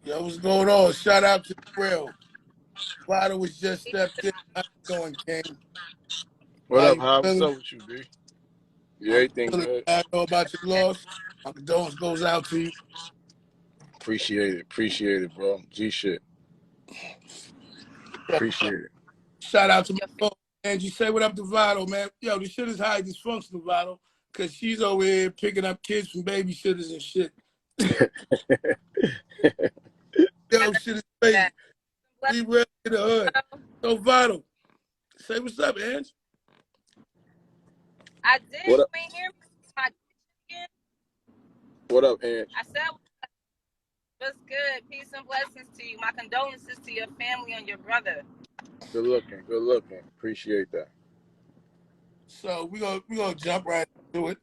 Yo, what's going on? Shout out to the real. Vado was just stepped in. How you doing, King? What How up, you High? What's feeling? up with you, B? Yeah, I'm everything feeling good. bad. Know about your loss. My condolence goes out to you. Appreciate it, bro. G shit. Yo, Appreciate it. shout out to my phone. Angie, say what up to Vado, man. Yo, this shit is high dysfunctional, Vado, because she's over here picking up kids from babysitters and shit. Yo, shit is crazy. We real in the hood. So, Vado, say what's up, Angie. I did. What You up? ain't hear me? My again? What up, Ange? I said, what's good? Peace and blessings to you. My condolences to your family and your brother. Good looking. Good looking. Appreciate that. So we gonna jump right into it.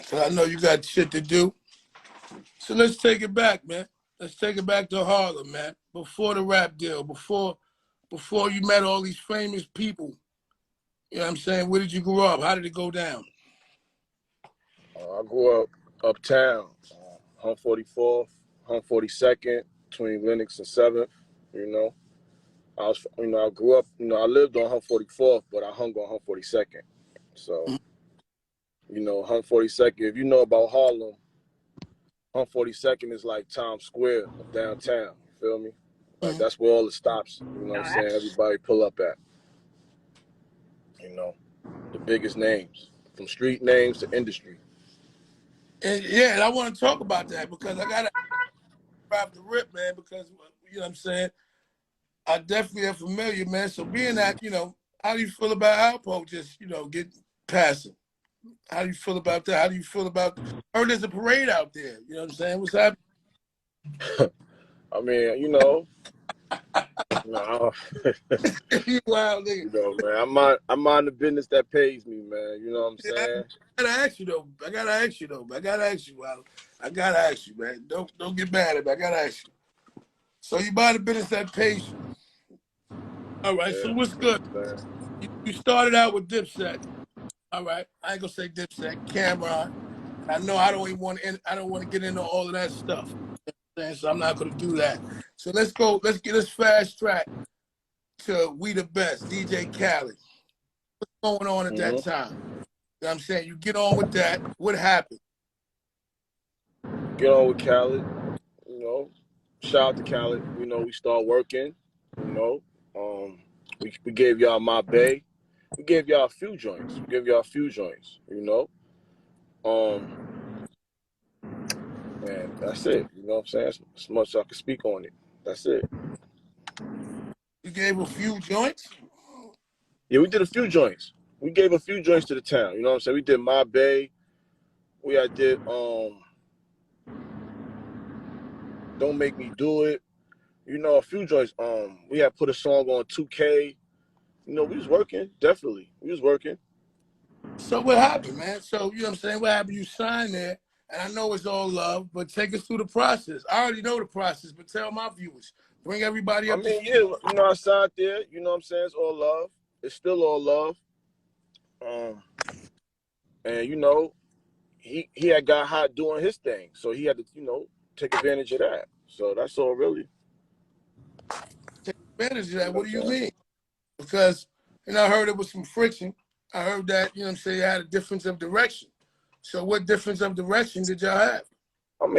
Cause I know you got shit to do. So let's take it back, man. Let's take it back to Harlem, man. Before the rap deal, before you met all these famous people. You know what I'm saying? Where did you grow up? How did it go down? I grew up uptown, home 44th, home 42nd, between Lenox and 7th. You know, I grew up. I lived on home 44th, but I hung on home 42nd. So, home 42nd. If you know about Harlem, home 42nd is like Times Square of downtown. You feel me? Like Mm-hmm. that's where all the stops. You know what I'm saying? Everybody pull up at. The biggest names, from street names to industry. And I want to talk about that because I gotta drop the rip, man, because you know what I'm saying? I definitely am familiar, man. So being that, how do you feel about Alpo just, get passing? How do you feel about that? How do you feel about there's a parade out there? You know what I'm saying? What's happening? I mean, you Wow, nigga. man, I'm on the business that pays me, man. You know what I'm saying? I gotta ask you though. I gotta ask you, Wow. I gotta ask you, man. Don't get mad at me. I gotta ask you. So you buy the business that pays you. All right. Yeah, So what's you know good? what I'm saying? You started out with Dipset. All right. I ain't gonna say Dipset. Cameron. I know I don't want to get into all of that stuff. So I'm not gonna do that. So let's go. Let's fast track to We the Best, DJ Khaled. What's going on at that time? You know what I'm saying? You get on with that. What happened? Get on with Khaled. You know, shout out to Khaled. We start working. You know, we gave y'all My Bay. We gave y'all a few joints. And that's it. You know what I'm saying? As much as I can speak on it. That's it. You gave a few joints. Yeah, we did a few joints. We gave a few joints to the town. You know what I'm saying? We did My Bay. We did Don't Make Me Do It. A few joints. We had put a song on 2K. We was working, definitely. We was working. So what happened, man? So you know what I'm saying? What happened? You signed there, and I know it's all love, but take us through the process. I already know the process, but tell my viewers. Bring everybody I up to mean, speed. yeah, I signed there. You know what I'm saying? It's all love. It's still all love. And he had got hot doing his thing, so he had to take advantage of that. So that's all really. Take advantage of that. You know What what do I'm you saying? mean? Because I heard there was some friction. I heard that you know what I'm saying. You had a difference of direction. So what difference of direction did y'all have? Not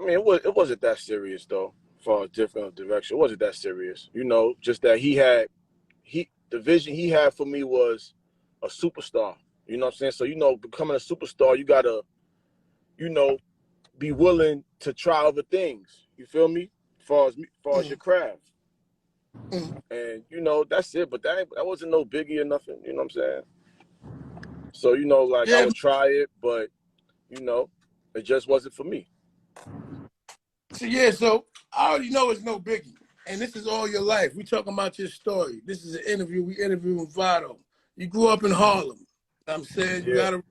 it wasn't that serious though. For a different direction, it wasn't that serious. Just that the vision he had for me was a superstar. You know what I'm saying? So becoming a superstar, you gotta you know be willing to try other things. You feel me? Far as your craft. And that's it. But that wasn't no biggie or nothing. You know what I'm saying? So I Yeah. would try it, but it just wasn't for me. So I already know it's no biggie. And this is all your life. We talking about your story. This is an interview. We interviewing Vado. You grew up in Harlem. I'm saying you Yeah. gotta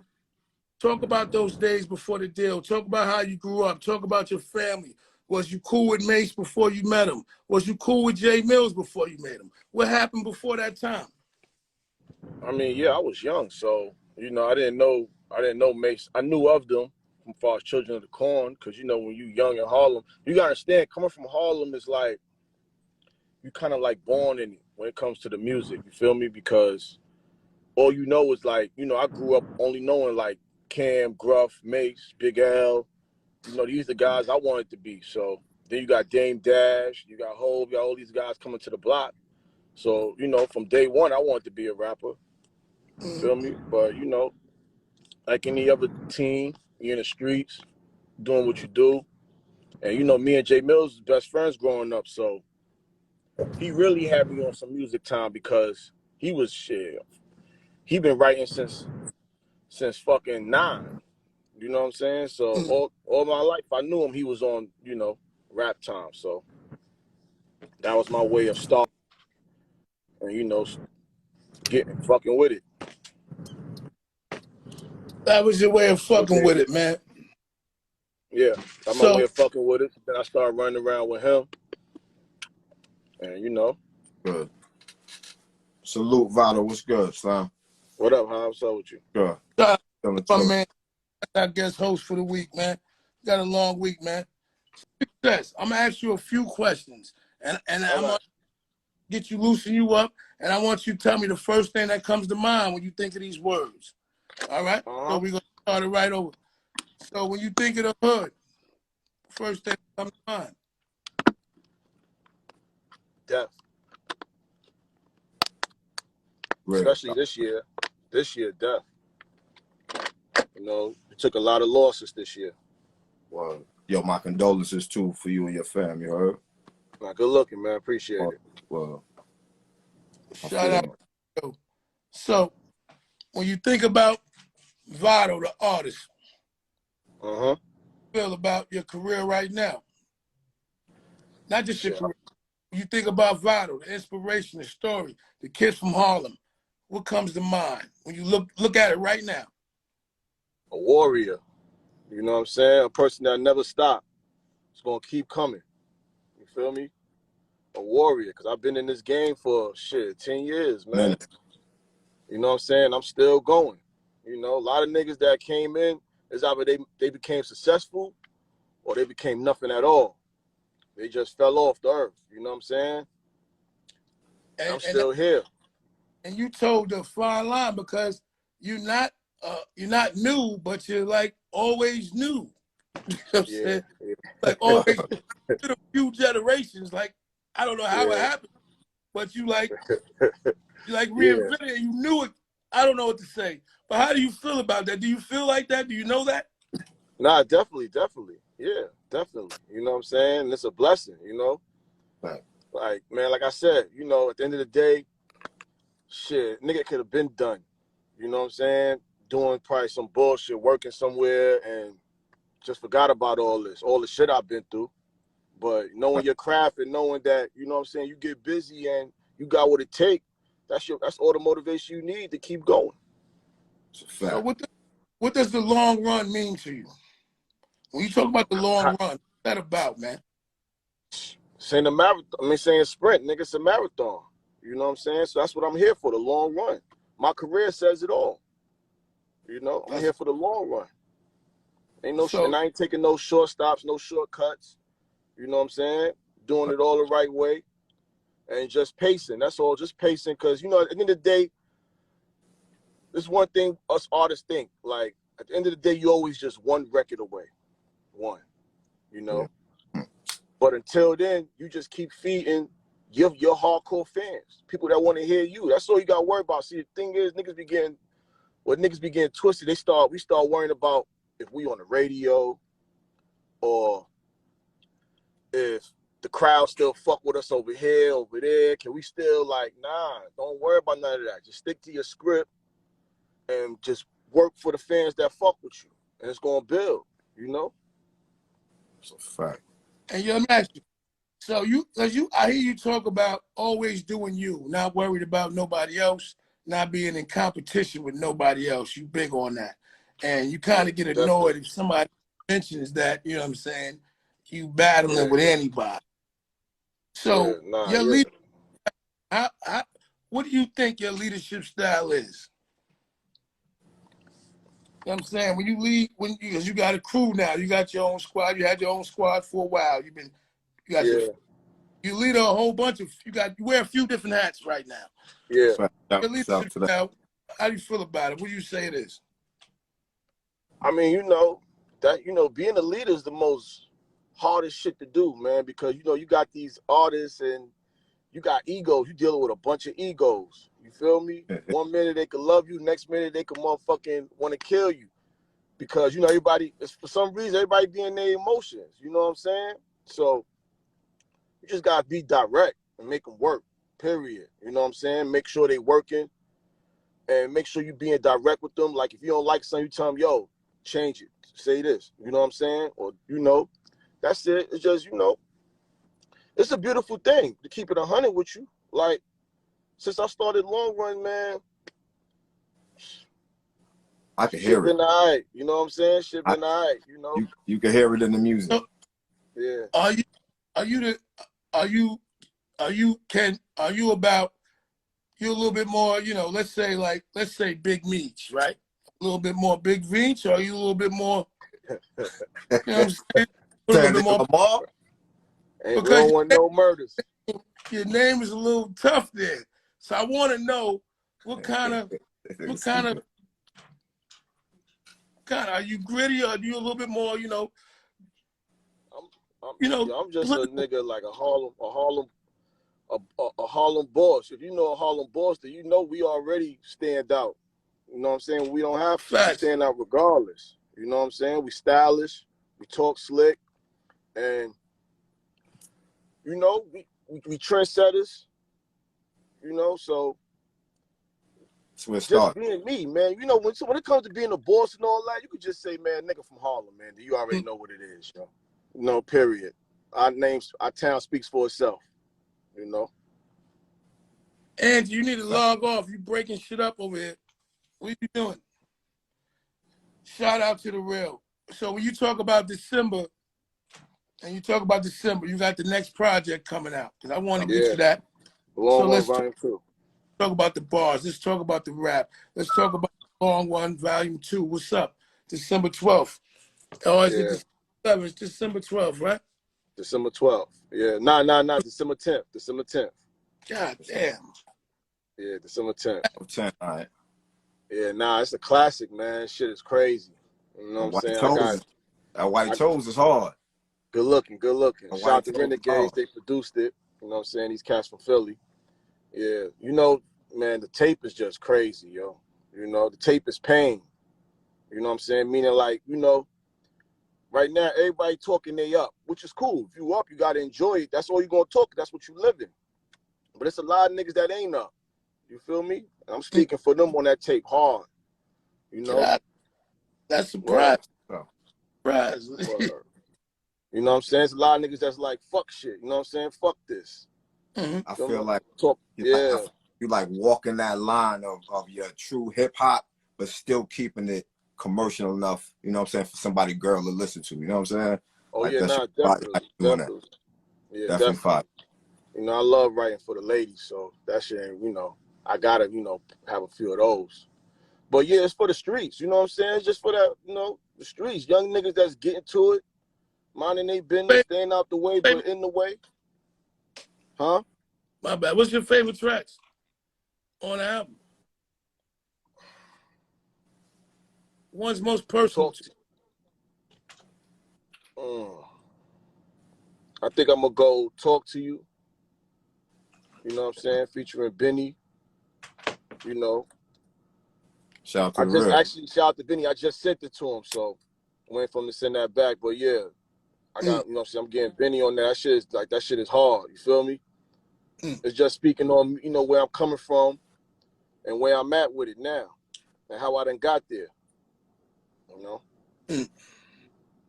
talk about those days before the deal. Talk about how you grew up. Talk about your family. Was you cool with Mace before you met him? Was you cool with Jay Mills before you met him? What happened before that time? I mean, yeah, I was young, so I didn't know Mace. I knew of them from far as Children of the Corn, because you know when you young in Harlem, you gotta understand coming from Harlem is like you kind of like born in it when it comes to the music. You feel me? Because all you know is like I grew up only knowing like Cam, Gruff, Mace, Big L. These are the guys I wanted to be. So then you got Dame Dash, you got Hov, you got all these guys coming to the block. So from day one, I wanted to be a rapper. You feel me? But like any other teen, you're in the streets doing what you do. And me and Jay Mills was best friends growing up, so he really had me on some music time because he was shit. He been writing since fucking 9. You know what I'm saying? So all my life I knew him. He was on rap time. So that was my way of starting and getting fucking with it. That was your way of fucking with it, man. Yeah, that's my way of fucking with it. Then I started running around with him. And Good. Salute, Vado. What's good, Slam? What up, How? What's up with you? Good. My man, I guess host for the week, man. Got a long week, man. Success. I'm gonna ask you a few questions, and I'm gonna get you, loosen you up, and I want you to tell me the first thing that comes to mind when you think of these words. All right? So we're gonna start it right over. So when you think of the hood, first thing that comes to mind. Death. Great. Especially this year. This year, death. We took a lot of losses this year. Well, yo, my condolences too for you and your fam. You heard? Nah, good looking, man. Appreciate it. Well, Shout out. So when you think about Vado, the artist, feel about your career right now? Not just your career. When you think about Vado, the inspiration, the story, the kids from Harlem, what comes to mind when you look at it right now? A warrior. You know what I'm saying? A person that never stopped. It's gonna keep coming. You feel me? A warrior, because I've been in this game for 10 years, man. You know what I'm saying? I'm still going. A lot of niggas that came in is either they became successful or they became nothing at all. They just fell off the earth. You know what I'm saying? And I'm still here. And you told the fine line because you're not new, but you're like always new. You know what I'm saying? Yeah. Like always a few generations. Like I don't know how it happened, but you reinvented it. You knew it. I don't know what to say. But how do you feel about that? Do you feel like that? Do you know that? Nah, definitely. Yeah, definitely. You know what I'm saying? And it's a blessing, Right. Like, man, like I said, at the end of the day, nigga could have been done. You know what I'm saying? Doing probably some bullshit, working somewhere, and just forgot about all the shit I've been through. But knowing your craft and knowing that, you know what I'm saying, you get busy and you got what it takes, that's all the motivation you need to keep going. It's a fact. So what does the long run mean to you? When you talk about the long run, what's that about, man? Saying a marathon, saying sprint, nigga, it's a marathon. You know what I'm saying? So that's what I'm here for, the long run. My career says it all. I'm here for the long run. And I ain't taking no short stops, no shortcuts. You know what I'm saying? Doing it all the right way. And just pacing. That's all, just pacing. Because, at the end of the day, this one thing us artists think. Like, at the end of the day, you always just one record away. One. Yeah. But until then, you just keep feeding your hardcore fans, people that want to hear you. That's all you got to worry about. See, the thing is, niggas be getting twisted. We start worrying about if we on the radio or if the crowd still fuck with us over here, over there. Can we still nah, don't worry about none of that. Just stick to your script and just work for the fans that fuck with you. And it's going to build, It's a fact. And you're master. So I hear you talk about always doing you, not worried about nobody else, not being in competition with nobody else. You big on that. And you kind of get annoyed if somebody mentions that, you know what I'm saying, you battling with anybody. So your leader, what do you think your leadership style is? know what I'm saying? When you leave, because you got a crew now, you got your own squad. You had your own squad for a while. You got Yeah, you lead a whole bunch of, you wear a few different hats right now. yeah. Your leadership to that. now, how do you feel about it? What do you say it is? I mean, being a leader is the most hardest shit to do, man, because you got these artists and you got egos. You dealing with a bunch of egos. You feel me? One minute they could love you, next minute they could motherfucking want to kill you. Because everybody, for some reason, everybody be in their emotions. You know what I'm saying? So you just gotta be direct and make them work. Period. You know what I'm saying? Make sure they working and make sure you being direct with them. Like if you don't like something, you tell them, yo, change it. Say this. You know what I'm saying? Or that's it. It's just it's a beautiful thing to keep it 100 with you. Like since I started Long Run, man, I can shit hear it. been alright. You know what I'm saying? Shit been alright. You can hear it in the music. So, Yeah. are you about, you're a little bit more, let's say Big Meech, right? A little bit more Big Meech, or are you a little bit more, you know what I'm saying? A little bit more, Lamar? And we because don't want no murders. your name is a little tough there. So I want to know what kind of, are you gritty, or are you a little bit more, I'm just a nigga like a Harlem boss. If you know a Harlem boss, then we already stand out. You know what I'm saying? We don't have to. We stand out regardless. You know what I'm saying? We stylish, we talk slick, and we trendsetters. So just being me, man. When it comes to being a boss and all that, you could just say, man, nigga from Harlem, man. You already know what it is, yo. Period. Our town speaks for itself. And you need to log off. You breaking shit up over here. What are you doing? Shout out to the real. So when you talk about December, you got the next project coming out. Because I want to get to that. So let's talk about the bars. Let's talk about the rap. Let's talk about Long One Volume 2. What's up? December 12th. Oh, is it December 11th? It's December 12th, right? December 12th. Yeah. Nah. December 10th. December 10th. God damn. Yeah, December 10th. 10, all right. Yeah, it's a classic, man. Shit is crazy. You know what I'm saying? That White Toes is hard. Good looking. Shout out to Renegades. They produced it. You know what I'm saying? These cats from Philly. Yeah. Man, the tape is just crazy, yo. The tape is pain. You know what I'm saying? Meaning like, right now everybody talking they up, which is cool. If you up, you gotta enjoy it. That's all you're gonna talk. That's what you live in. But it's a lot of niggas that ain't up. You feel me? I'm speaking for them on that tape hard. That's surprise. Surprise. You know what I'm saying? It's a lot of niggas that's like, fuck shit. You know what I'm saying? Fuck this. Mm-hmm. I feel like you like walking that line of your true hip hop, but still keeping it commercial enough, you know what I'm saying, for somebody girl to listen to. You know what I'm saying? Oh like, yeah, definitely. Yeah, definitely. Fire. I love writing for the ladies, so that shit, I gotta, have a few of those. But yeah, it's for the streets, you know what I'm saying? It's just for that, the streets. Young niggas that's getting to it, minding their business, staying out the way, but in the way. Huh? My bad. What's your favorite tracks on the album? One's most personal to you. I think I'm gonna go Talk to You. You know what I'm saying? Featuring Benny. Shout out to shout out to Benny. I just sent it to him, so I'm waiting for him to send that back. But yeah, I got, I'm getting Benny on that. That shit is hard. You feel me? It's just speaking on, where I'm coming from and where I'm at with it now and how I done got there.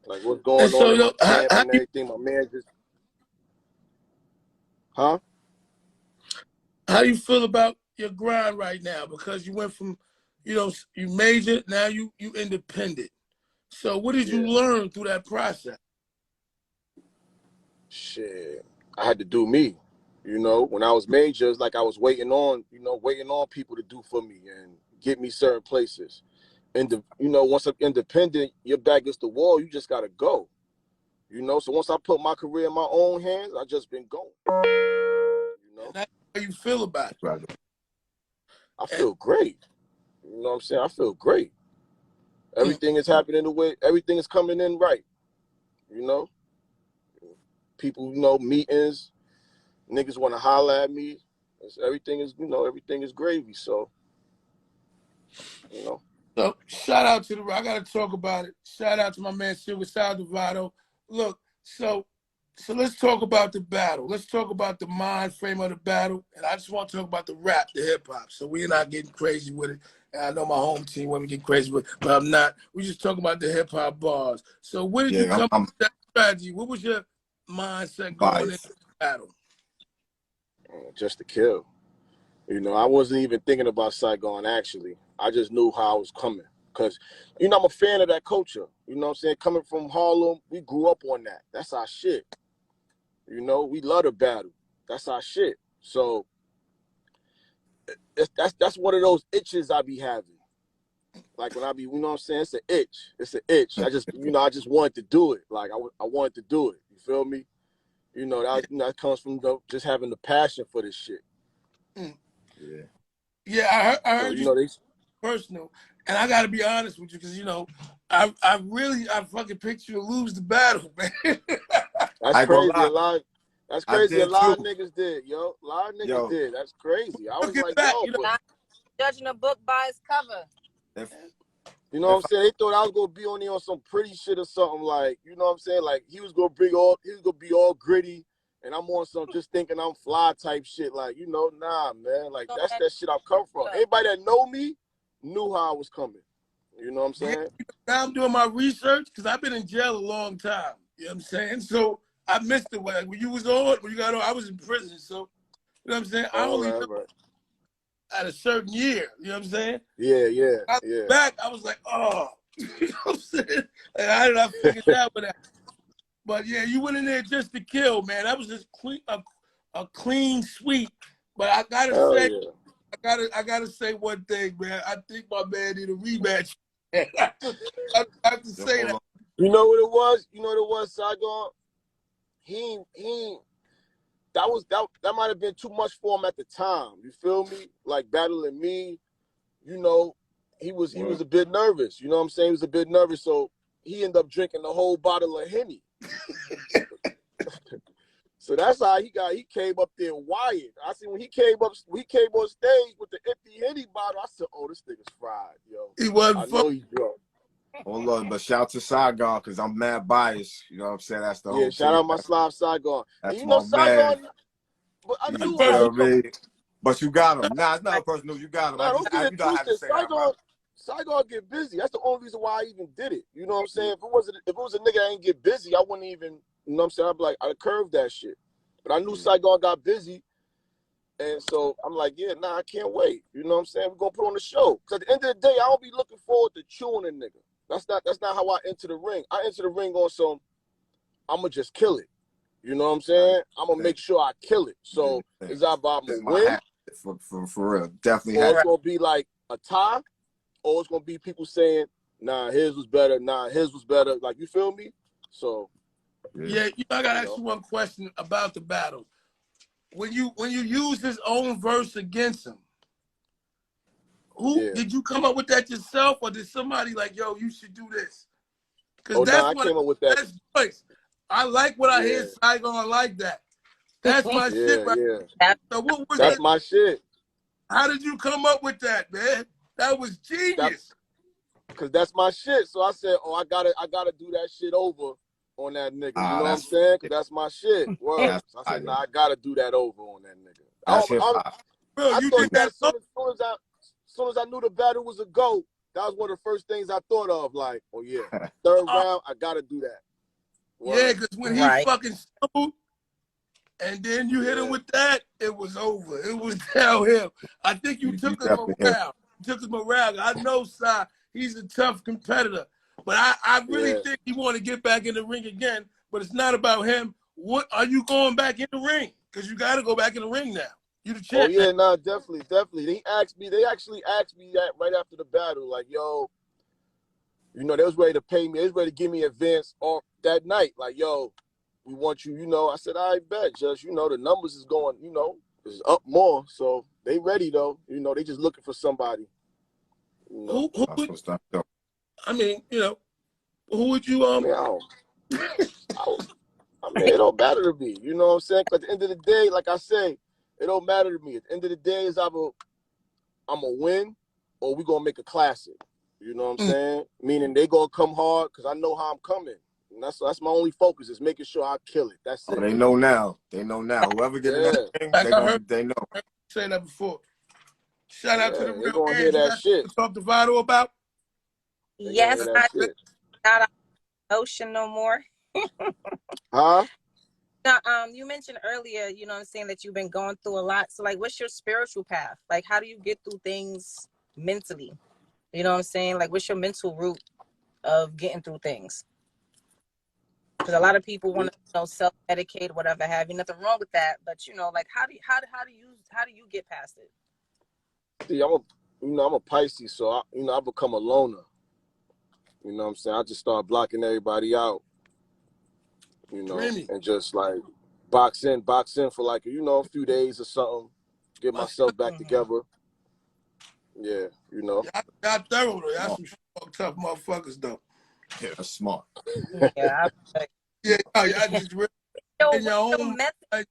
Like what's going on in my camp and everything. My man just, huh? How do you feel about your grind right now? Because you went from, you majored, now you independent. So what did you learn through that process? Shit, I had to do me. When I was major, it's like I was waiting on people to do for me and get me certain places. And once I'm independent, your back against the wall, you just gotta go. So once I put my career in my own hands, I just been going. And that's how you feel about it. Right. I feel great. You know what I'm saying? I feel great. Everything is happening the way, everything is coming in right. People, meetings, niggas want to holler at me. Everything is gravy. So, So shout out to I gotta talk about it. Shout out to my man Silver. Shout out to Vado. Look, so let's talk about the battle. Let's talk about the mind frame of the battle. And I just want to talk about the rap, the hip hop. So we're not getting crazy with it. And I know my home team want me to get crazy with it, but I'm not. We just talking about the hip hop bars. So when did you come up with that strategy? What was your mindset going into the battle? Just to kill. I wasn't even thinking about Saigon, actually. I just knew how I was coming. Because, I'm a fan of that culture. You know what I'm saying? Coming from Harlem, we grew up on that. That's our shit. We love the battle. That's our shit. So, that's one of those itches I be having. Like when I be, what I'm saying? It's an itch. It's an itch. I just wanted to do it. Like, I wanted to do it. You feel me? That comes from just having the passion for this shit. Yeah. Yeah, I heard you personal, and I got to be honest with you because I fucking picked you to lose the battle, man. That's crazy. That's crazy. A lot of niggas did, yo. A lot of niggas did. That's crazy. I was like, not judging a book by its cover. You know what I'm saying? They thought I was gonna be on there on some pretty shit or something, like, you know what I'm saying? Like he was gonna be all gritty. And I'm on some just thinking I'm fly type shit. Like, nah, man. Like, that's that shit I've come from. Anybody that know me knew how I was coming. You know what I'm saying? Yeah, now I'm doing my research because I've been in jail a long time. You know what I'm saying? So I missed it. When you was on, when you got on, I was in prison. So, you know what I'm saying? I only at a certain year. You know what I'm saying? Yeah. Back, I was like, oh. You know what I'm saying? Like, how did I figure that one out? But yeah, you went in there just to kill, man. That was just a clean sweep. But I gotta I gotta say one thing, man. I think my man need a rematch. I have to say that. You know what it was? Saigon? That might have been too much for him at the time. You feel me? Like battling me, he was a bit nervous. You know what I'm saying? He was a bit nervous, so he ended up drinking the whole bottle of Henny. So that's how he came up there wired. I see when he came on stage with the empty Henny bottle, I said, oh, this nigga's fried, yo. He wasn't I know he's drunk. Hold on, but shout out to Saigon because I'm mad biased. You know what I'm saying? That's the whole shout out my Slav Saigon. That's and Saigon, but I knew But you got him. Nah, it's not personal. You got him. Nah, don't get it twisted. Saigon get busy. That's the only reason why I even did it. You know what I'm saying? If it was a nigga that ain't get busy, I wouldn't even, you know what I'm saying? I'd be like, I'd curve that shit. But I knew Saigon got busy. And so I'm like, yeah, nah, I can't wait. You know what I'm saying? We're gonna put on the show. Cause at the end of the day, I don't be looking forward to chewing a nigga. That's not how I enter the ring. I enter the ring on some, I'ma just kill it. You know what I'm saying? I'm gonna make sure I kill it. So it's about I'm gonna win. For real. Definitely. Or it's gonna be like a tie, or it's gonna be people saying, nah, his was better, like, you feel me? So yeah, I gotta ask you one question about the battle. When you use his own verse against him, did you come up with that yourself, or did somebody like, yo, you should do this? Because I came up with that. Choice. I like what I hear Saigon like that. That's my shit, right? Yeah. So what was That's my shit. How did you come up with that, man? That was genius. Because that's my shit. So I said, I gotta do that shit over on that nigga. You know what I'm saying? Because that's my shit. Word. So I said, I gotta do that over on that nigga. That's hip-hop. I thought that as soon as I knew the battle was a go, that was one of the first things I thought of. Like, oh yeah, third round, I gotta do that. Word. Yeah, because when he fucking stumbled, and then you hit him with that, it was over. It was downhill. I think you took his morale. I know Sai, he's a tough competitor. But I really think he want to get back in the ring again. But it's not about him. What are you going back in the ring? Because you got to go back in the ring now. You the champ. Oh yeah, no, definitely. They actually asked me that right after the battle. Like, yo, You know, they was ready to pay me. They was ready to give me advance off that night. Like, yo, we want you, you know. I said, I bet, just, you know, the numbers is going, you know, is up more. So they ready, though. You know, they just looking for somebody. You know. Who would, I mean, you know, who would you, I mean, I mean, it don't matter to me. You know what I'm saying? 'Cause at the end of the day, like I say, it don't matter to me. At the end of the day, is I'm a win or we going to make a classic. You know what I'm saying? Meaning they gonna come hard because I know how I'm coming. And that's my only focus is making sure I kill it. That's it. They know now. They know now. Whoever get in that thing, they know. I say that before. Shout out to the They real gonna Aaron. hear You that shit. to talk to Vado about? Yes, I shit. not ocean no more. Huh? Now, you mentioned earlier, you know what I'm saying, that you've been going through a lot. So, like, what's your spiritual path? Like, how do you get through things mentally? You know what I'm saying? Like, what's your mental route of getting through things? Because a lot of people want to, you know, self-medicate, whatever have you. Nothing wrong with that, but you know, like, how do you get past it? See, I'm a Pisces, so I become a loner. You know what I'm saying? I just start blocking everybody out. You know, and just like box in for like, you know, a few days or something, get myself back together. Yeah, you know. Y'all thorough though. Y'all some tough motherfuckers though. Yeah, that's smart. Yeah, y'all just really in your own method for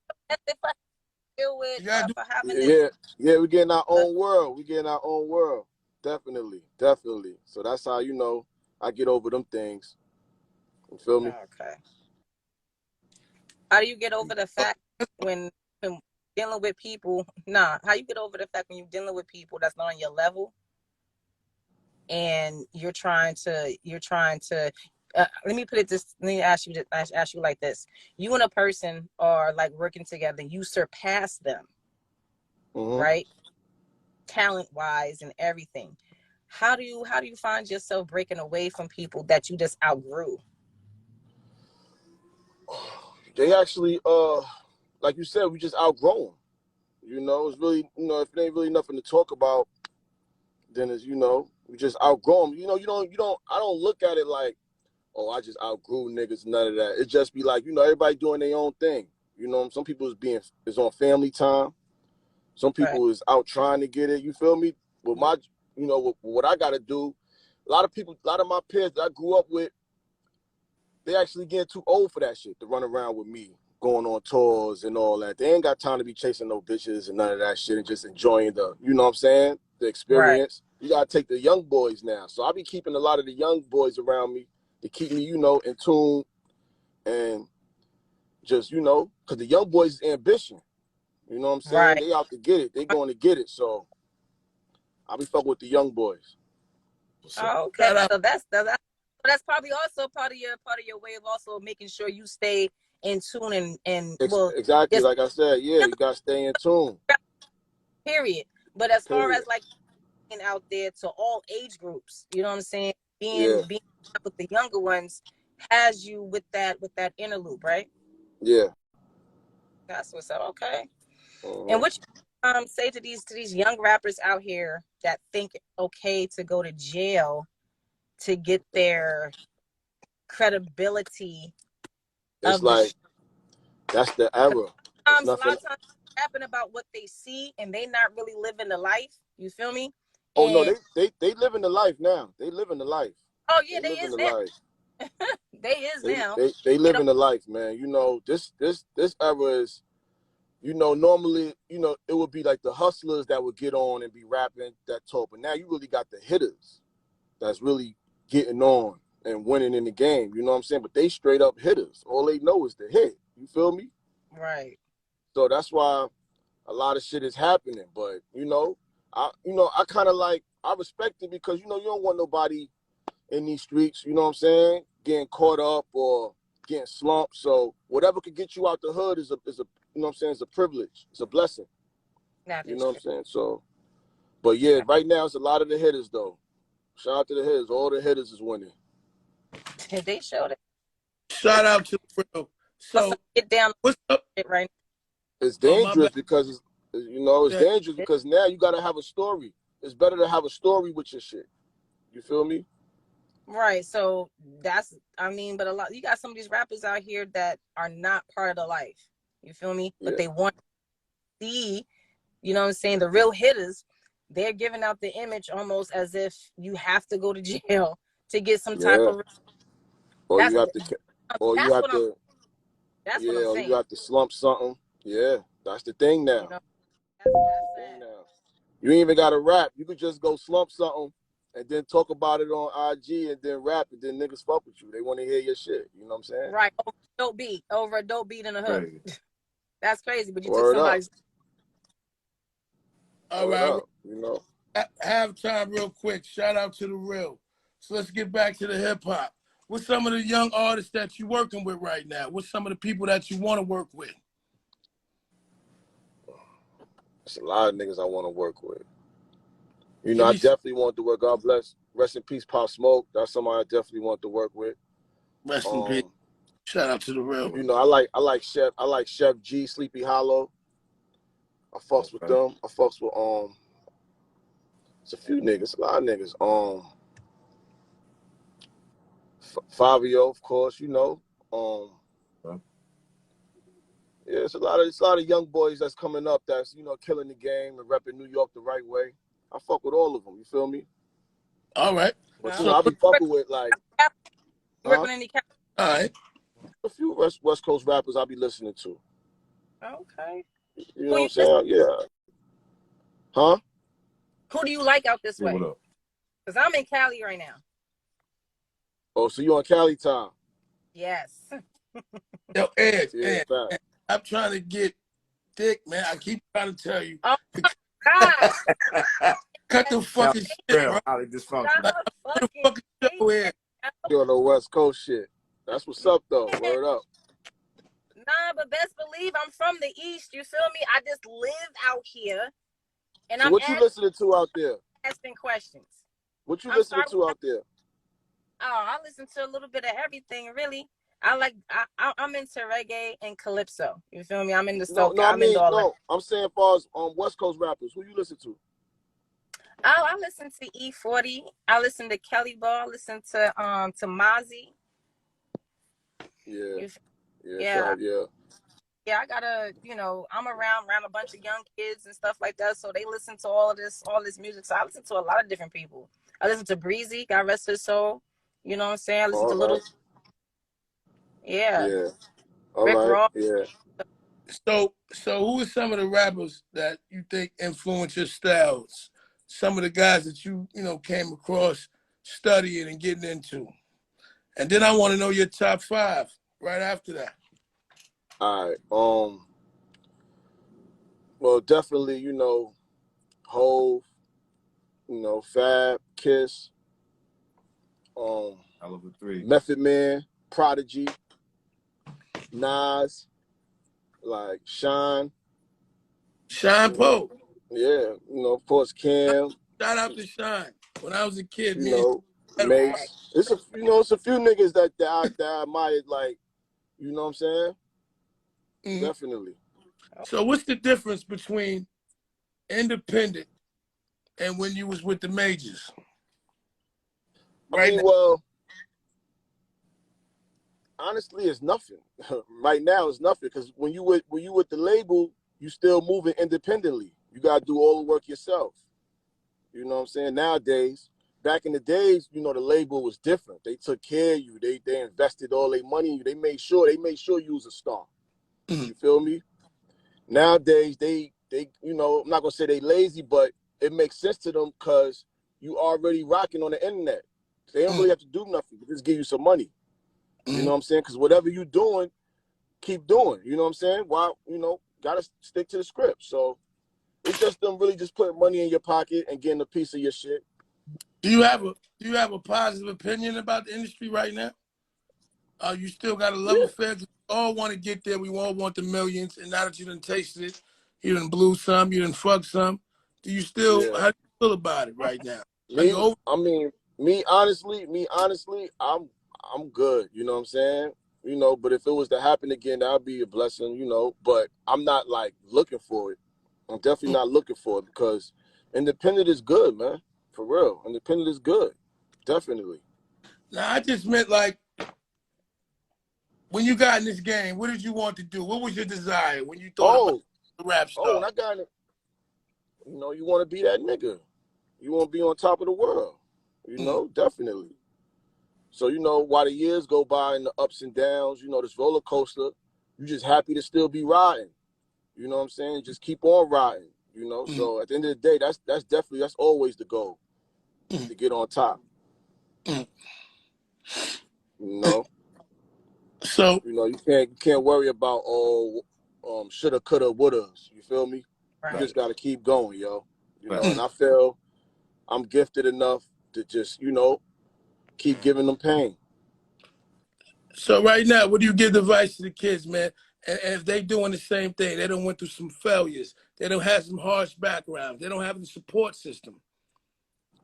deal with for having this. Yeah, we get in our own world. Definitely. So that's how, you know, I get over them things. You feel me? Okay. How do you get over the fact when dealing with people? How you get over the fact when you're dealing with people that's not on your level, and you're trying to. Let me put it this. Let me ask you like this: you and a person are like working together. You surpass them, right? Talent wise and everything. How do you find yourself breaking away from people that you just outgrew? They actually, like you said, we just outgrown. You know, it's really, you know, if it ain't really nothing to talk about, then it's, you know, we just outgrown. You know, I don't look at it like, oh, I just outgrew niggas, none of that. It just be like, you know, everybody doing their own thing. You know, some people is on family time. Some people is out trying to get it. You feel me? With my, you know, with what I got to do, a lot of my peers that I grew up with, they actually getting too old for that shit to run around with me, going on tours and all that. They ain't got time to be chasing no bitches and none of that shit and just enjoying the, you know what I'm saying, the experience. Right. You got to take the young boys now. So I be keeping a lot of the young boys around me to keep me, you know, in tune and just, you know, because the young boys is ambition. You know what I'm saying? Right. They out to get it. They going to get it. So I be fucking with the young boys. Oh, okay. So that's probably also part of your way of also making sure you stay in tune and well, exactly, like I said, yeah, you gotta stay in tune. Period. But as far as like being out there to all age groups, you know what I'm saying? Being with the younger ones has you with that inner loop, right? Yeah. That's what's up. Okay. And what you say to these young rappers out here that think it's okay to go to jail to get their credibility? It's like that's the error. A lot of times rapping about what they see and they not really living the life. You feel me? Oh no, they living the life now. They living the life. Oh yeah, they is now. They is now. They living the life, man. You know, this era is, you know, normally, you know, it would be like the hustlers that would get on and be rapping that talk, but now you really got the hitters that's really getting on and winning in the game. You know what I'm saying? But they straight up hitters. All they know is the hit. You feel me? Right. So that's why a lot of shit is happening. But you know, I kind of like, I respect it because, you know, you don't want nobody in these streets, you know what I'm saying, getting caught up or getting slumped. So whatever could get you out the hood is a you know what I'm saying, it's a privilege. It's a blessing. You know what I'm saying? So, but yeah, right now it's a lot of the hitters though. Shout out to the hitters. All the hitters is winning. They showed it. Shout out to the real. So get down. What's up? Right. It's dangerous because it's, you know, it's dangerous because now you got to have a story. It's better to have a story with your shit. You feel me? Right. So that's, I mean, but a lot, you got some of these rappers out here that are not part of the life. You feel me? But Yeah, they want to see, you know what I'm saying, the real hitters. They're giving out the image almost as if you have to go to jail to get some type yeah. of. Or That's you have to, or you that's have what I'm. to, That's what I'm yeah, or you saying. have to slump something. Yeah, that's the thing You now. know, That's that's the thing sad. now. You ain't even got to rap. You could just go slump something and then talk about it on IG and then rap and then niggas fuck with you. They want to hear your shit. You know what I'm saying? Right. Over a dope beat in the hood. Crazy. That's crazy. But you took Word up. somebody's. All Word right, up. You know? halftime real quick. Shout out to the real. So let's get back to the hip hop. What's some of the young artists that you working with right now? What's some of the people that you want to work with? It's a lot of niggas I want to work with. You know, Give I me some. definitely want to work. God bless. Rest in peace, Pop Smoke. That's somebody I definitely want to work with. Rest in peace. Shout out to the real. You know, I like Chef G, Sleepy Hollow. I fucks with Okay. them. I fucks with it's a few niggas, a lot of niggas. Fabio, of course, you know. Okay. Yeah, it's a lot of young boys that's coming up that's, you know, killing the game and repping New York the right way. I fuck with all of them, you feel me? All right. But you No. know, So I be fucking with like, You huh? working any? all right. A few West Coast rappers I be listening to. Okay. You know Who what you I'm saying? Yeah. Huh? Who do you like out this See what way? up? Because I'm in Cali right now. Oh, so you on Cali time? Yes. Yo, Ed, Yeah, Ed, fact. Ed, I'm trying to get thick, man. I keep trying to tell you. Oh God. Cut the Shout fucking out shit, to bro. real, highly dysfunctional. Like, Stop who the fucking fucking hating, show is? yo. You on the West Coast shit. That's what's up though. Word up. Nah, but best believe I'm from the East. You feel me? I just live out here and So I'm what you listening to out there? asking questions. What you I'm listening sorry. to out there? Oh, I listen to a little bit of everything, really. I'm into reggae and calypso. You feel me? I'm into No, soca. no, I I'm into mean, all that. no. I'm saying as far as West Coast rappers, who you listen to? Oh, I listen to E40. I listen to Kelly Ball. I listen to Mozzie. Yeah, You, yeah, yeah, yeah. yeah. I gotta, I'm around a bunch of young kids and stuff like that. So they listen to all this music. So I listen to a lot of different people. I listen to Breezy. God rest his soul. You know what I'm saying? I listen to All right. Little, yeah, Yeah. All Rick right. Ross. Yeah. So who are some of the rappers that you think influence your styles? Some of the guys that you came across studying and getting into. And then I want to know your top five right after that. All right. Well, definitely, you know, Hove, you know, Fab, Kiss, um, Hell of a three. Method Man, Prodigy, Nas, like Shine. Shine Poe. Yeah, you know, of course, Cam. Shout out to Shine. When I was a kid, You me and know, had a fight. Mace. It's a few niggas that I admired, like, you know what I'm saying? Mhm. Definitely. So what's the difference between independent and when you was with the majors? I Right mean, now. well, honestly, it's nothing. Right now, it's nothing because when you with the label, you still moving independently. You gotta do all the work yourself. You know what I'm saying? Nowadays, back in the days, you know, the label was different. They took care of you. They invested all their money in you. They made sure you was a star. Mhm. You feel me? Nowadays, they you know, I'm not gonna say they lazy, but it makes sense to them because you already rocking on the internet. They don't Mhm. really have to do nothing. They just give you some money. You know Mhm. what I'm saying? Because whatever you doing, keep doing. You know what I'm saying? Why, gotta stick to the script. So it's just them really just putting money in your pocket and getting a piece of your shit. Do you have a positive opinion about the industry right now? You still got a love Yeah, affair. We all want to get there. We all want the millions. And now that you done tasted it, you done blew some, you done fucked some. Do you still? yeah. How do you feel about it right now? Are you Me, over? I mean, me honestly, I'm good. You know what I'm saying? You know, but if it was to happen again, that'd be a blessing. You know, but I'm not like looking for it. I'm definitely not looking for it because independent is good, man. For real, independent is good. Definitely. Now, I just meant like, when you got in this game, what did you want to do? What was your desire when you thought about the rap star? When I got it, you want to be that nigga. You want to be on top of the world. Definitely. So, while the years go by and the ups and downs, this roller coaster, you just happy to still be riding. You know what I'm saying? Just keep on riding, So at the end of the day, that's always the goal, to get on top. So you can't worry about shoulda, coulda, wouldas. You feel me? Right. You just gotta keep going, yo. And I feel I'm gifted enough to just, keep giving them pain. So right now, what do you give advice to the kids, man? And if they doing the same thing, they don't went through some failures, they don't have some harsh backgrounds, they don't have the support system.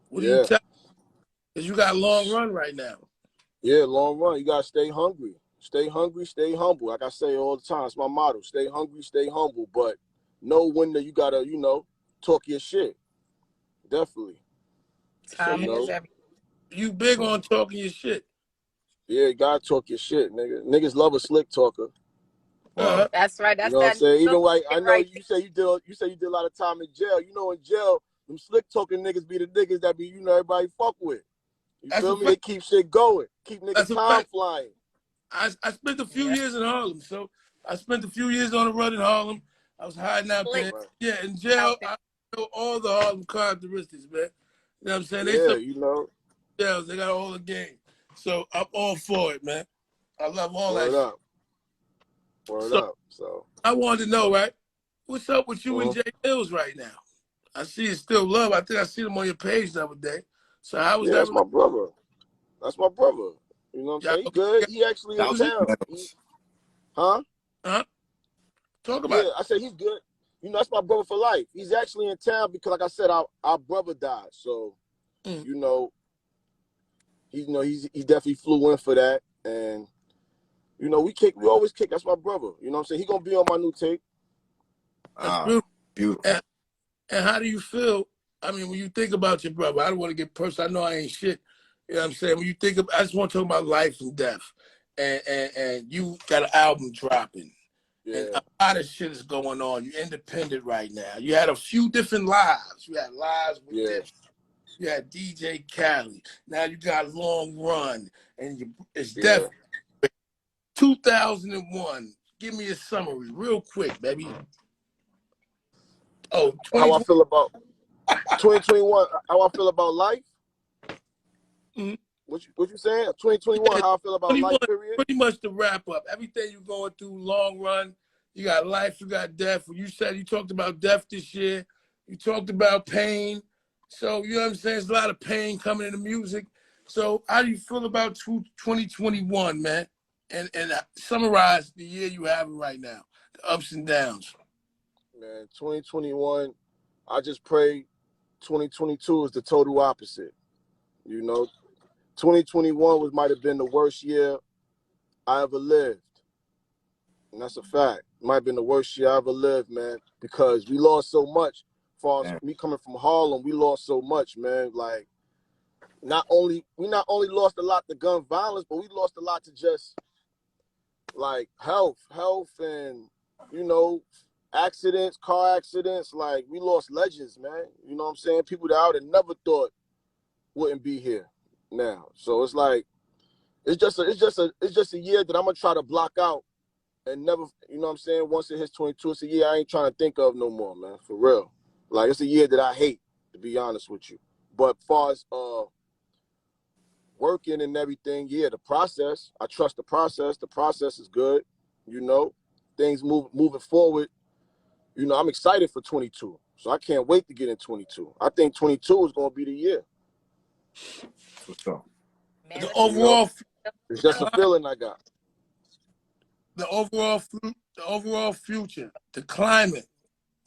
What do you tell them? Because you got a long run right now. Yeah, long run. You gotta stay hungry. Stay hungry, stay humble. Like I say all the time, it's my motto. Stay hungry, stay humble. But know when you gotta, talk your shit. Definitely. Timing is everything. You big on talking your shit. Yeah, you gotta talk your shit, nigga. Niggas love a slick talker. That's right. That's you know what I'm saying? Even like I know right. you say you did a lot of time in jail. In jail, them slick talking niggas be the niggas that be, everybody fuck with. You feel me? They keep shit going. Keep niggas time flying. I spent a few years in Harlem, so I spent a few years on the run in Harlem. I was hiding out there. Yeah, in jail, I know all the Harlem characteristics, man. You know what I'm saying? Jails, they got all the game. So I'm all for it, man. I love all that shit. Word up. So I wanted to know, right? What's up with you and Jay Mills right now? I see it's still love. I think I seen him on your page the other day. So how was that? That's my brother. That's my brother. You know what I'm saying? He good. He actually in town. Huh? Talk about it. I said he's good. That's my brother for life. He's actually in town because, like I said, our brother died. So, he definitely flew in for that. And, we always kick. That's my brother. You know what I'm saying? He gonna be on my new tape. That's beautiful. And how do you feel? I mean, when you think about your brother, I don't want to get personal. I know I ain't shit. You know what I'm saying? When you think of, I just want to talk about life and death. And you got an album dropping. Yeah. And a lot of shit is going on. You're independent right now. You had a few different lives. You had lives with Dip. You had DJ Khaled. Now you got Long Run. And it's death. 2001. Give me a summary real quick, baby. Oh, how I feel about 2021. How I feel about life? What you saying? 2021. How I feel about life? Period. Pretty much to wrap up. Everything you're going through, Long Run. You got life. You got death. You talked about death this year. You talked about pain. So you know what I'm saying. There's a lot of pain coming in the music. So how do you feel about 2021, man? And summarize the year you have right now, the ups and downs. Man, 2021, I just pray 2022 is the total opposite. 2021 might have been the worst year I ever lived. And that's a fact. It might have been the worst year I ever lived, man, because we lost so much. As far as me coming from Harlem, we lost so much, man. Like, we not only lost a lot to gun violence, but we lost a lot to just, like, health and, accidents, car accidents. Like, we lost legends, man. You know what I'm saying? People that I would have never thought wouldn't be here now. So it's like, it's just a year that I'm gonna try to block out and never, you know what I'm saying? Once it hits 22, it's a year I ain't trying to think of no more, man. For real. Like, it's a year that I hate, to be honest with you. But as far as working and everything, the process, I trust the process. The process is good, things moving forward. I'm excited for 22. So I can't wait to get in 22. I think 22 is going to be the year. For sure. The overall, it's just a feeling I got. The overall future, the climate,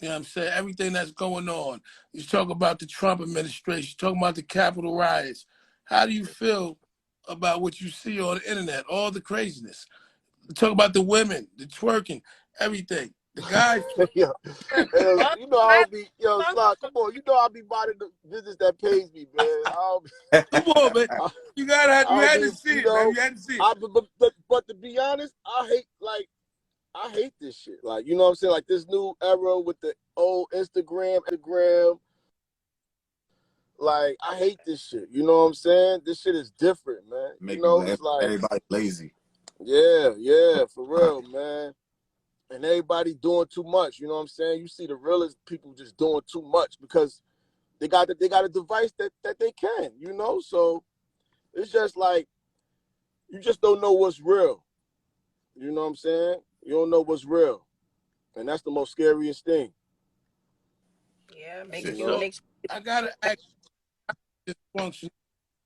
you know what I'm saying? Everything that's going on. You talk about the Trump administration, talking about the Capitol riots. How do you feel about what you see on the internet, all the craziness? You talk about the women, the twerking, everything. The guys, yo, you know I'll be Sly, come on, you know I'll be buying the business that pays me, man. come on, man. You had to see it, man. You had to see it. But to be honest, I hate this shit. Like, you know what I'm saying? Like this new era with the old Instagram. Like, I hate this shit. You know what I'm saying? This shit is different, man. It's like everybody lazy. Yeah, for real, man. And everybody doing too much. You know what I'm saying? You see the realest people just doing too much because they got a device that they can. You know, so it's just like you just don't know what's real. You know what I'm saying? You don't know what's real, and that's the most scariest thing. Yeah, I gotta ask this function,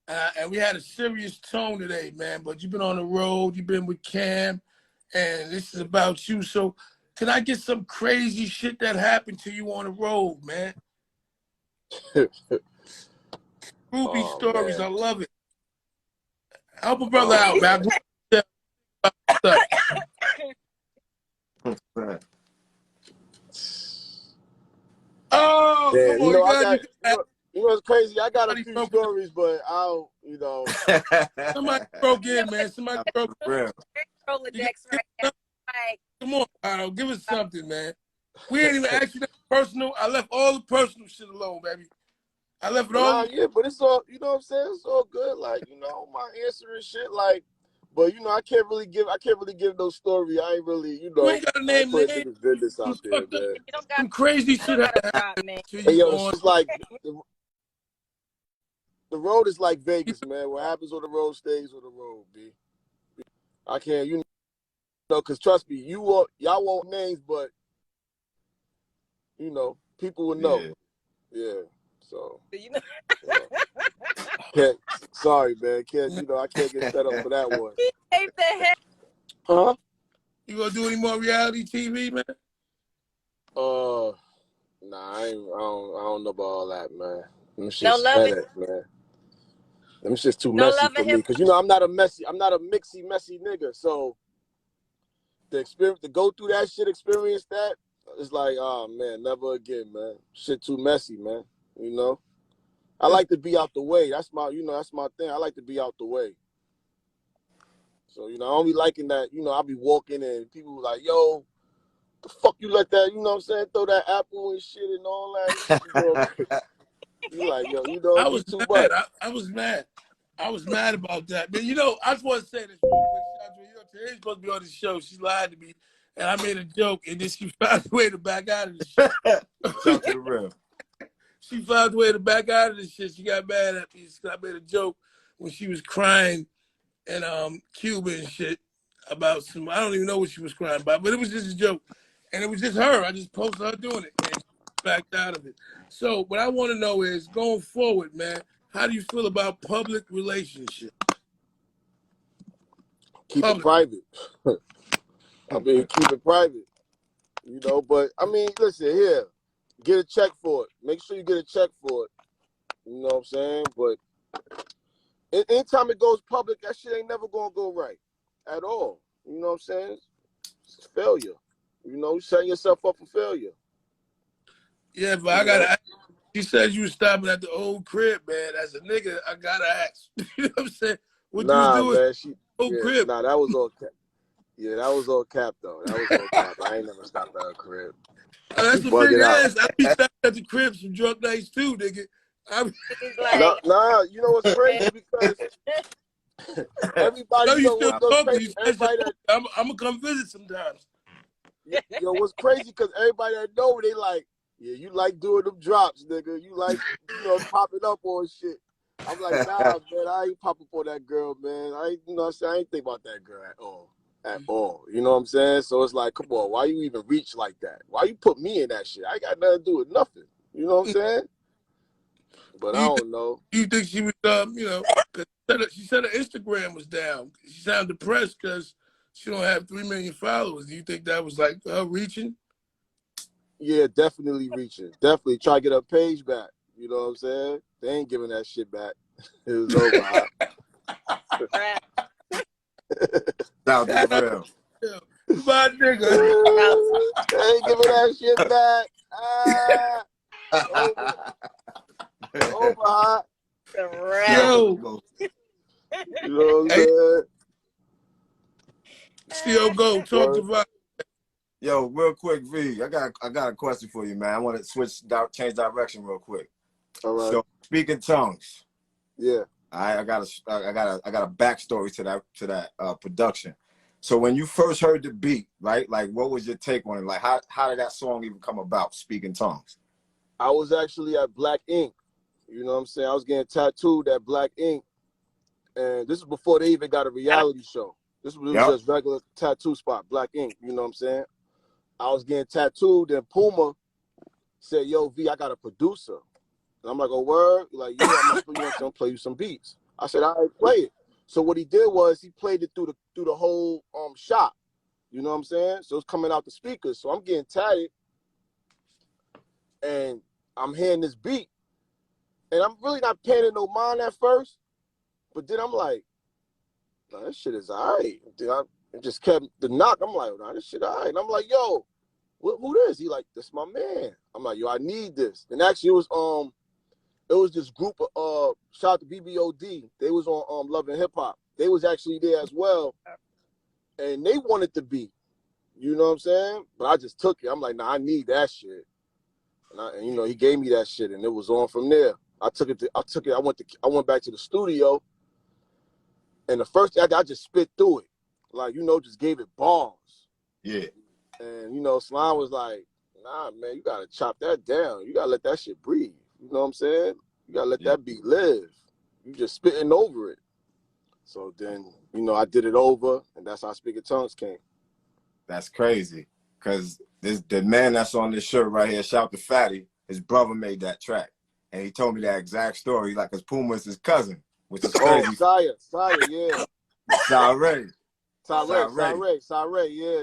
and we had a serious tone today, man. But you've been on the road, you've been with Cam, and this is about you. So, can I get some crazy shit that happened to you on the road, man? Groupie stories, Man. I love it. Help a brother out, man. Oh, Yeah, come on, you know what's crazy? I got a few stories, but I don't, Somebody broke in, man. Somebody broke in. Rolodex right now. Like, come on, Vado, give us something, man. We ain't even asked you that personal. I left all the personal shit alone, baby. I left it all. Yeah, but it's all, you know what I'm saying? It's all good. Like, my answer and shit, like, but I can't really give no story. I ain't really, You ain't got to name names. Business out there, man. you don't got Some crazy shit happened man. Hey, yo, it's like the road is like Vegas, man. What happens on the road stays on the road, B. I can't, because trust me, y'all won't names, but people will know. Yeah. So can't, sorry, man. I can't get set up for that one. Huh? You gonna do any more reality TV, man? Nah, I don't know about all that, man. Them shit's No love headache, man. Them shit's too messy for me. Cause I'm not a messy nigga. So to go through that shit, experience that, it's like, oh man, never again, man. Shit too messy, man. I like to be out the way. That's my thing. I like to be out the way. So, I don't be liking that, I'll be walking and people like, yo, the fuck you let that, what I'm saying, throw that apple and shit and all that. You like, yo, I was too mad. much. I was mad. I was mad about that. Man, I just want to say this real quick. Today's supposed to be on the show. She lied to me, and I made a joke, and then she found a way to back out of the shit. Shout to the real. She found a way to back out of the shit. She got mad at me because I made a joke when she was crying in Cuba and shit about some, I don't even know what she was crying about, but it was just a joke. And it was just her. I just posted her doing it, and she backed out of it. So what I want to know is, going forward, man, how do you feel about public relationships? Keep it private. Keep it private. But I mean, listen, here, get a check for it. Make sure you get a check for it. You know what I'm saying? But anytime it goes public, that shit ain't never gonna go right at all. You know what I'm saying? It's failure. Setting yourself up for failure. Yeah, but I gotta ask. She said you was stopping at the old crib, man. As a nigga, I gotta ask. You know what I'm saying? What you was doing? Man, old crib. Nah, that was all cap. Yeah, that was all cap though. That was all cap. I ain't never stopped at a crib. That's the thing is, I be stopping at the crib some drunk nights too, nigga. Nah, you know what's crazy because everybody you still crazy. Everybody I'm gonna come visit sometimes. Yo, what's crazy because everybody that know they like, yeah, you like doing them drops, nigga. You like, popping up on shit. I'm like, nah, man, I ain't popping for that girl, man. I ain't think about that girl at all. You know what I'm saying? So it's like, come on, why you even reach like that? Why you put me in that shit? I got nothing to do with nothing. You know what I'm saying? But I don't know. You think she was, cause she said her Instagram was down. She sounded depressed because she don't have 3 million followers. Do you think that was like her reaching? Yeah, definitely reaching. Definitely try to get her page back. You know what I'm saying? They ain't giving that shit back. It was over. Shout to the real. My nigga. They ain't giving that shit back. Over hot. The rap. Yo. You know what I'm saying? Still go. Talk to Vado. Yo, real quick, V. I got a question for you, man. I want to change direction real quick. All right. So, speaking tongues. Yeah. I got a backstory to that production. So when you first heard the beat, right? Like, what was your take on it? Like, how did that song even come about? Speaking tongues. I was actually at Black Ink. You know what I'm saying? I was getting tattooed at Black Ink, and this is before they even got a reality show. This was just regular tattoo spot, Black Ink. You know what I'm saying? I was getting tattooed, and Puma said, "Yo, V, I got a producer." And I'm like, "Oh, word?" He's like, "Yeah, I'm gonna play you some beats." I said, "All right, play it." So what he did was he played it through the whole shop. You know what I'm saying? So it's coming out the speakers. So I'm getting tatted, and I'm hearing this beat, and I'm really not paying it no mind at first, but then I'm like, "Nah, this shit is all right." It just kept the knock. I'm like, "Nah, this shit all right." And I'm like, "Yo, who this?" He like, "This my man." I'm like, "Yo, I need this." And actually, it was this group of shout out to BBOD. They was on Love and Hip Hop. They was actually there as well, and they wanted the beat. You know what I'm saying? But I just took it. I'm like, "Nah, I need that shit." And you know, he gave me that shit, and it was on from there. I took it. I went back to the studio, and the first thing I just spit through it, like, you know, just gave it bars. Yeah. And you know, Slime was like, "Nah, man, you gotta chop that down. You gotta let that shit breathe." You know what I'm saying? You gotta let that beat live. You just spitting over it. So then, you know, I did it over, and that's how Speaking Tongues came. That's crazy. Cause the man that's on this shirt right here, shout to Fatty, his brother made that track. And he told me that exact story, like, cause Puma is his cousin, which is crazy. Sire, yeah. Sire, yeah. Shout out to Sire. Yeah.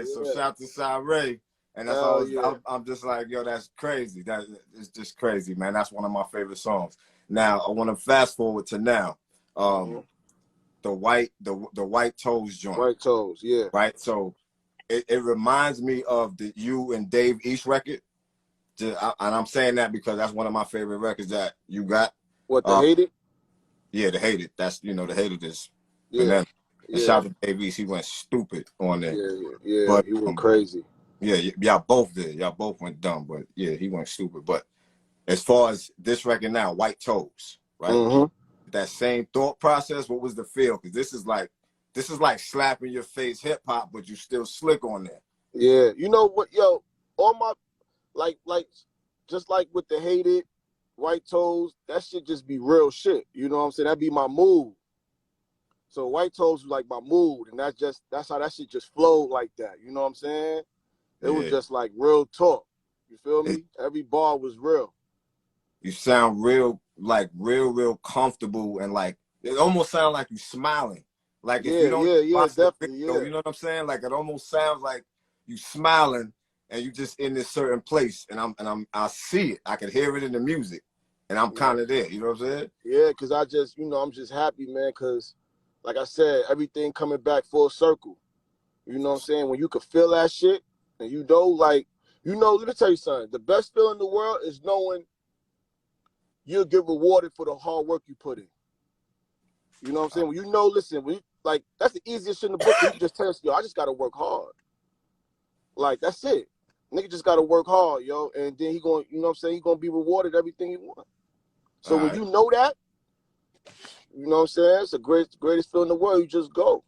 So shout out to Sire. And that's all. I'm just like, yo, that's crazy. That is just crazy, man. That's one of my favorite songs. Now I want to fast forward to now. The white toes joint. White toes, yeah. Right. So it reminds me of the you and Dave East record. And I'm saying that because that's one of my favorite records that you got. What, the Hated? Yeah, the Hated. That's, you know, the Hated is. Yeah. And shout out to Dave East. He went stupid on there. Yeah. But he went crazy. Yeah, y'all both did. Y'all both went dumb, but yeah, he went stupid. But as far as this record now, White Toes, right? Mm-hmm. That same thought process. What was the feel? Because this is like slapping your face hip hop, but you still slick on there. Yeah, you know what, yo, all my like just like with the Hated, White Toes, that shit just be real shit. You know what I'm saying? That'd be my mood. So White Toes was like my mood, and that's how that shit just flowed like that. You know what I'm saying? It was just like real talk. You feel me? Every bar was real. You sound real comfortable, and like it almost sounds like you smiling. Like if you don't watch the video, you know what I'm saying? Like it almost sounds like you smiling and you just in this certain place, and I see it. I can hear it in the music, and I'm kind of there. You know what I'm saying? Yeah, because I'm just happy, man. Because like I said, everything coming back full circle. You know what I'm saying? When you can feel that shit. And you know, like, let me tell you something. The best feeling in the world is knowing you'll get rewarded for the hard work you put in. You know what I'm saying? When you know, listen, that's the easiest shit in the book. You can just tell us, yo, I just got to work hard. Like, that's it. Nigga just got to work hard, yo. And then he going to be rewarded everything he wants. So when you know that, you know what I'm saying? It's the greatest feeling in the world. You just go.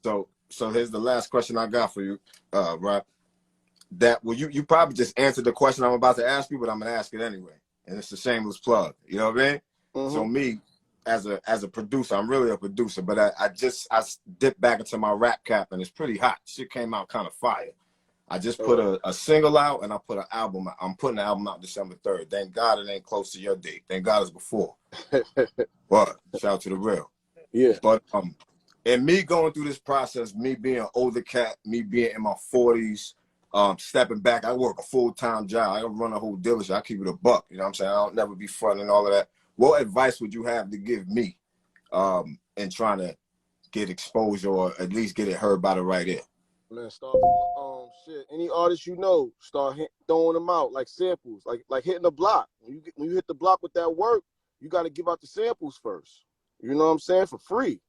So here's the last question I got for you, Rob. That you probably just answered the question I'm about to ask you, but I'm gonna ask it anyway, and it's a shameless plug. You know what I mean? Mm-hmm. So me, as a producer, I'm really a producer, but I dipped back into my rap cap, and it's pretty hot. Shit came out kind of fire. I just put a single out, and I put an album out. I'm putting the album out December 3rd. Thank God it ain't close to your date. Thank God it's before. But shout out to the real. Yeah. But and me going through this process, me being an older cat, me being in my 40s. Stepping back, I work a full-time job. I don't run a whole dealership. I keep it a buck. You know what I'm saying? I don't never be fronting and all of that. What advice would you have to give me in trying to get exposure or at least get it heard by the right ear? Man, start shit. Any artist you know, start throwing them out like samples, like hitting the block. When you hit the block with that work, you got to give out the samples first. You know what I'm saying? For free.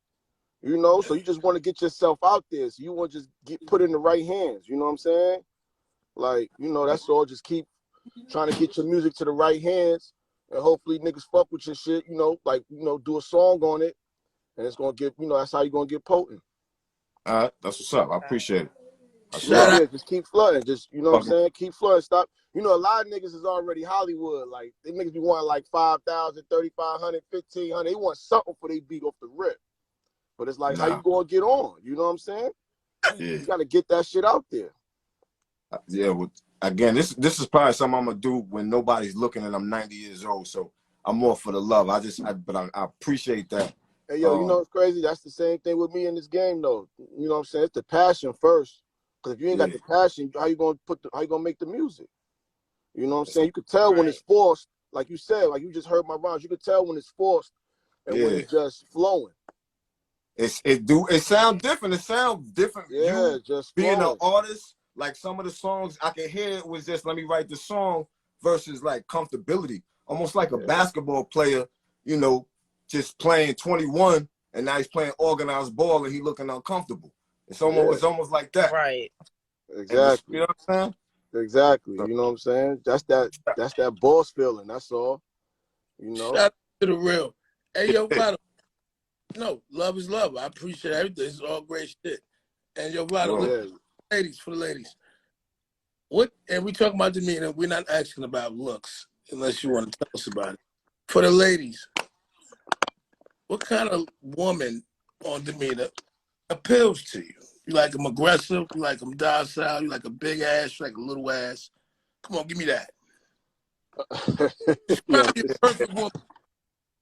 You know, so you just want to get yourself out there. So you want to just get put in the right hands. You know what I'm saying? Like, you know, that's all. Just keep trying to get your music to the right hands, and hopefully niggas fuck with your shit. You know, like, you know, do a song on it, and it's gonna get, you know, that's how you're gonna get potent. All right, that's what's up. I appreciate it. Shout out. Just keep flooding. Just, you know what I'm saying? Keep flooding. Stop. You know, a lot of niggas is already Hollywood. Like, they niggas be wanting like 5,000, 3,500, 1,500. They want something for they beat off the rip. But it's like, how you gonna get on? You know what I'm saying? Yeah. You gotta get that shit out there. Yeah. Well, again, this is probably something I'm gonna do when nobody's looking and I'm 90 years old. So I'm more for the love. But I appreciate that. Hey, yo, you know what's crazy? That's the same thing with me in this game, though. You know what I'm saying? It's the passion first. Because if you ain't got the passion, how you gonna make the music? You know what I'm saying? You could tell when it's forced, like you said, like you just heard my rhymes. You could tell when it's forced and when it's just flowing. It sounds different. It sounds different. Yeah, you just being flowing. an artist, like some of the songs I could hear it was just let me write the song versus like comfortability. Almost like a basketball player, you know, just playing 21 and now he's playing organized ball and he looking uncomfortable. It's almost like that. Right. Exactly. You know what I'm saying? Exactly. You know what I'm saying? That's that boss feeling. That's all. You know. Shout out to the real. Hey, yo, Vado. No, love is love. I appreciate everything. It's all great shit. And yo, Vado, for the ladies. What, and we talking about Demeanor, we're not asking about looks, unless you want to tell us about it. For the ladies, what kind of woman on Demeanor appeals to you? You like them aggressive? You like them docile? You like a big ass? You like a little ass? Come on, give me that. Describe your perfect woman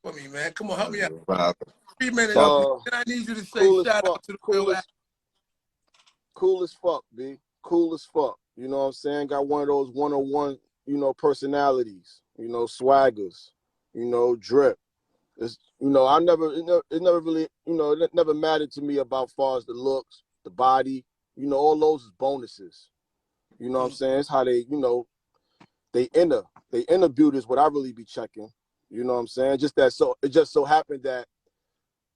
for me, man. Come on, help me out. 3 minutes. And I need you to say shout out to the real ass. Cool as fuck, B. Cool as fuck. You know what I'm saying? Got one of those one-on-one, you know, personalities. You know, swaggers. You know, drip. It's, you know, it never really, you know, it never mattered to me about far as the looks, the body. You know, all those is bonuses. You know what I'm saying? It's how they, you know, they inner beauty is what I really be checking. You know what I'm saying? It just so happened that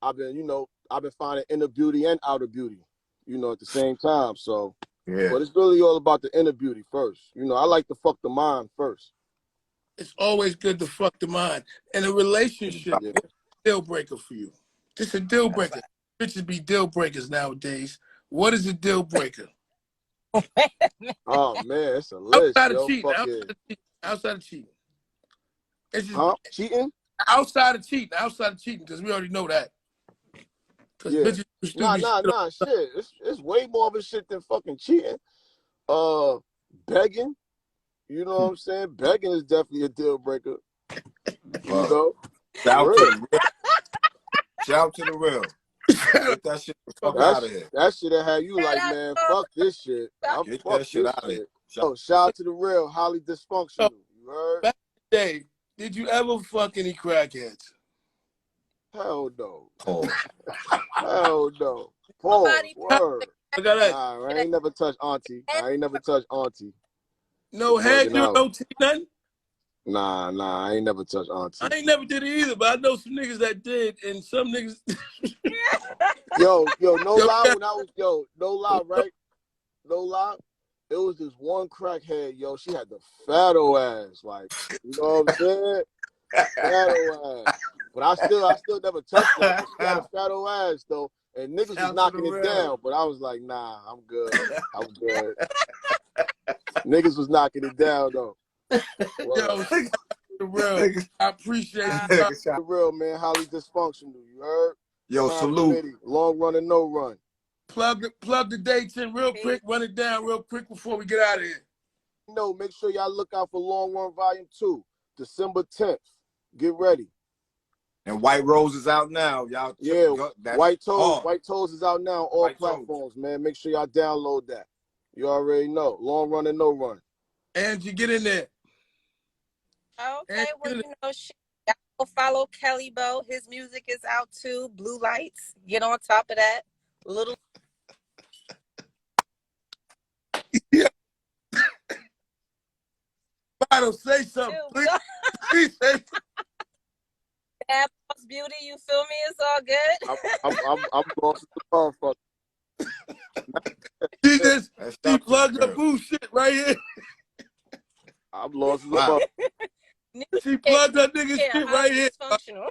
I've been finding inner beauty and outer beauty, you know, at the same time. So, but it's really all about the inner beauty first. You know, I like to fuck the mind first. It's always good to fuck the mind. In a relationship, what's a deal breaker for you? Just a deal breaker. Bitches be deal breakers nowadays. What is a deal breaker? Oh man, it's a list. Outside of cheating. It's just, cheating? Outside of cheating, because we already know that. Bitches Nah, shit. It's way more of a shit than fucking cheating. Begging. You know what I'm saying? Begging is definitely a deal breaker. You know? Shout to the real. Get that shit the fuck out of here. That shit that had you like, man, fuck this shit. Get that shit out of here. Shout out to the real, highly dysfunctional. You heard? Back in the day, did you ever fuck any crackheads? Hell no. Oh. Hell no. Pause. Word. Look at that. Nah, I ain't never touched auntie. No head, no teeth, nothing? Nah, I ain't never touched auntie. I ain't never did it either, but I know some niggas that did, and some niggas. yo, no lie, right? No lie. It was this one crackhead, yo. She had the fatto ass, like, you know what I'm saying? Fatto ass. But I still never touched her. She had a fatto ass though, and niggas was knocking it down. But I was like, nah, I'm good. Niggas was knocking it down though. Yo, the real. I appreciate you. The real, man, highly dysfunctional. You heard? Yo, salute. Long run and no run. Plug the dates in real quick. Run it down real quick before we get out of here. No, make sure y'all look out for Long Run Volume 2, December 10th. Get ready. And White Rose is out now, y'all. Yeah, White Toes is out now on all platforms, man. Make sure y'all download that. You already know. Long run and no run. Angie, get in there. Okay, well, you know, shit. Follow Kelly Bo. His music is out too. Blue Lights. Get on top of that. Little. Yeah. Vado, say something. Please, please say something. Bad Boss Beauty. You feel me? It's all good. I'm lost as a motherfucker. She plugged her boo shit right here. I'm lost as a motherfucker. She plugged her nigga shit right here. Functional.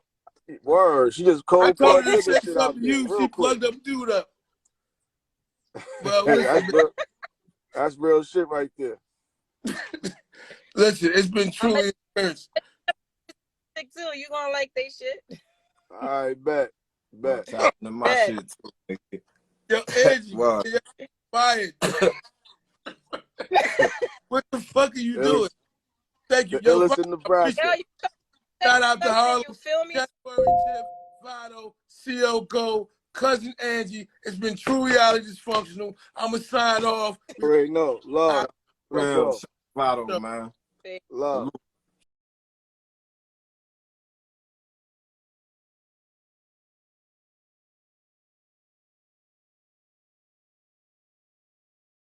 Word. She just I cold told plugged her to say nigga shit out something to there. you. Real She quick. plugged up dude up. Well, That's real shit right there. listen, it's been truly an experience. Too. You gonna like they shit? All right, bet. To my shit too. Yo, Angie, you're fired. What the fuck are you doing? Thank you. Yo, in Nebraska. Shout out to Harlem. You feel me? January 10th, Vado, CO Cousin Angie. It's been True Reality Dysfunctional. I'ma sign off. No, love. Real Vado, man. Love.